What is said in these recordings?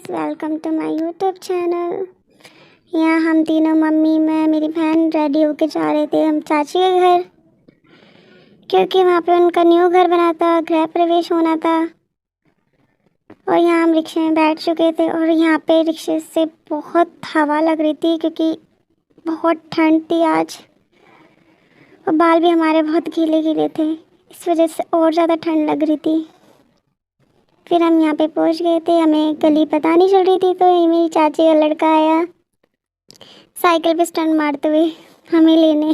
Guys, welcome to my YouTube channel. यहाँ हम तीनों, मम्मी, मैं, मेरी बहन रेडी होके जा रहे थे हम चाची के घर, क्योंकि वहाँ पे उनका न्यू घर बना था, गृह प्रवेश होना था। और यहाँ हम रिक्शे में बैठ चुके थे और यहाँ पे रिक्शे से बहुत हवा लग रही थी क्योंकि बहुत ठंड थी आज, और बाल भी हमारे बहुत गीले गीले थे, इस वजह से और ज़्यादा ठंड लग रही थी। फिर हम यहाँ पे पहुँच गए थे, हमें गली पता नहीं चल रही थी, तो ये मेरी चाची का लड़का आया साइकिल पे स्टंट मारते हुए हमें लेने।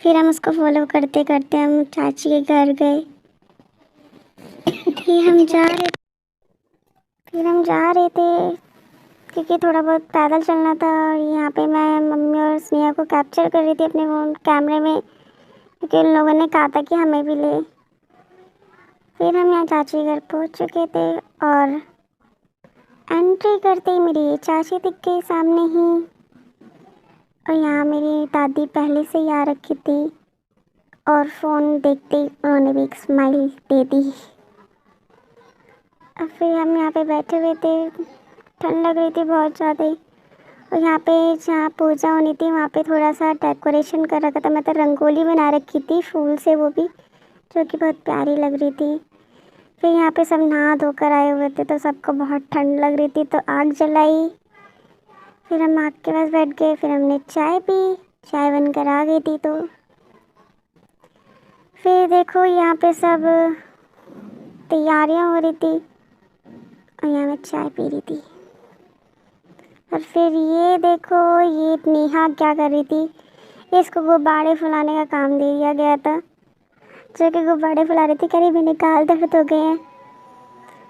फिर हम उसको फॉलो करते करते हम चाची के घर गए। फिर हम जा रहे थे क्योंकि थोड़ा बहुत पैदल चलना था। और यहाँ पे मैं, मम्मी और स्नेहा को कैप्चर कर रही थी अपने फ़ोन कैमरे में, क्योंकि उन लोगों ने कहा था कि हमें भी ले। फिर हम यहाँ चाची के घर पहुँच चुके थे और एंट्री करते ही मेरी चाची दिख गई सामने ही। और यहाँ मेरी दादी पहले से ही आ रखी थी और फ़ोन देखते ही उन्होंने भी एक स्माइल दे दी। और फिर हम यहाँ पे बैठे हुए थे, ठंड लग रही थी बहुत ज़्यादा। और यहाँ पे जहाँ पूजा होनी थी वहाँ पे थोड़ा सा डेकोरेशन कर रखा था, मतलब रंगोली बना रखी थी फूल से, वो भी जो कि बहुत प्यारी लग रही थी। फिर यहाँ पे सब नहा धोकर आए हुए थे तो सबको बहुत ठंड लग रही थी, तो आग जलाई। फिर हम आग के पास बैठ गए, फिर हमने चाय पी, चाय बनकर आ गई थी। तो फिर देखो यहाँ पे सब तैयारियां हो रही थी और यहाँ मैं चाय पी रही थी। और फिर ये देखो, ये नेहा क्या कर रही थी, इसको गुब्बारे फुलाने का काम दे दिया गया था, जो कि गुब्बारे फुला रही थी। करीब मेरे गाल दर्द हो गए हैं।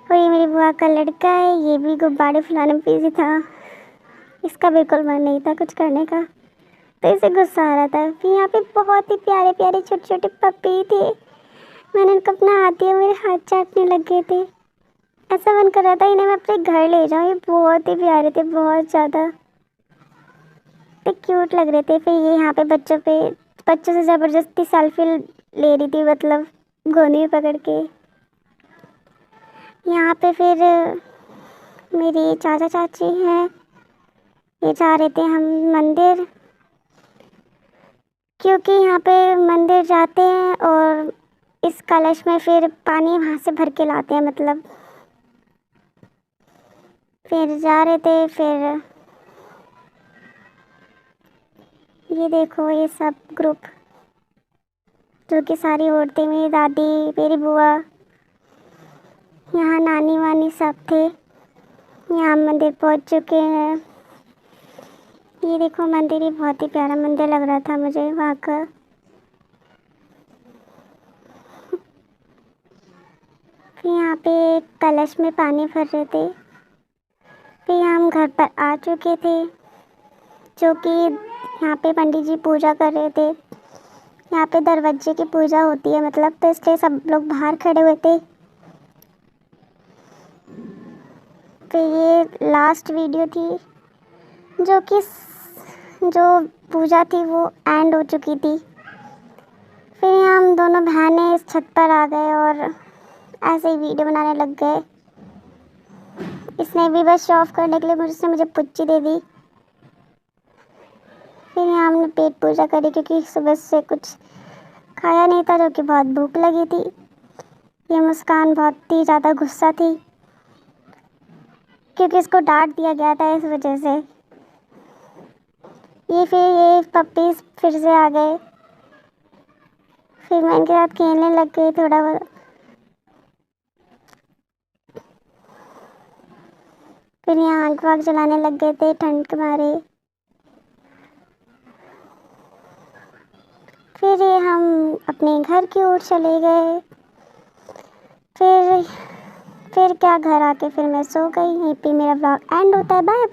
और ये मेरी बुआ का लड़का है, ये भी गुब्बारे फुलाने में बिजी था, इसका बिल्कुल मन नहीं था कुछ करने का, तो इसे गुस्सा आ रहा था। फिर यहाँ पे बहुत ही प्यारे प्यारे छोटे छोटे पपी थे, मैंने उनको अपना हाथ दिया, मेरे हाथ चाटने लग गए थे। ऐसा मन कर रहा था इन्हें मैं अपने घर ले जाऊँ, ये बहुत ही प्यारे थे, बहुत ज़्यादा क्यूट लग रहे थे। फिर ये यहाँ पे बच्चों से ज़बरदस्ती सेल्फी ले रही थी, मतलब गोदी में पकड़ के। यहाँ पे फिर मेरी चाचा चाची हैं, ये जा रहे थे हम मंदिर, क्योंकि यहाँ पे मंदिर जाते हैं और इस कलश में फिर पानी वहाँ से भर के लाते हैं, मतलब फिर जा रहे थे। फिर ये देखो, ये सब ग्रुप, जो कि सारी औरतें, मेरी दादी, मेरी बुआ, यहाँ नानी वानी सब थे। यहाँ मंदिर पहुँच चुके हैं। ये देखो मंदिर, ही बहुत ही प्यारा मंदिर लग रहा था मुझे वहाँ का। फिर यहाँ पे कलश में पानी भर रहे थे। फिर हम घर पर आ चुके थे, जो कि यहाँ पे पंडित जी पूजा कर रहे थे। यहाँ पे दरवाजे की पूजा होती है, मतलब, तो इसलिए सब लोग बाहर खड़े हुए थे। तो ये लास्ट वीडियो थी, जो पूजा थी वो एंड हो चुकी थी। फिर हम दोनों बहनें इस छत पर आ गए और ऐसे ही वीडियो बनाने लग गए। इसने भी बस शो ऑफ करने के लिए मुझे पुच्ची दे दी। फिर यहाँ हमने पेट पूजा करी, क्योंकि सुबह से कुछ खाया नहीं था, जो कि बहुत भूख लगी थी। ये मुस्कान बहुत ही ज़्यादा गुस्सा थी, क्योंकि इसको डांट दिया गया था, इस वजह से। ये पपीज़ फिर से आ गए, फिर मैं इनके साथ खेलने लग गई थोड़ा बहुत। फिर यहाँ आग वाग जलाने लग गए थे ठंड के मारे। फिर ये हम अपने घर की ओर चले गए। फिर क्या, घर आके फिर मैं सो गई। यहीं पे मेरा ब्लॉग एंड होता है। Bye bye.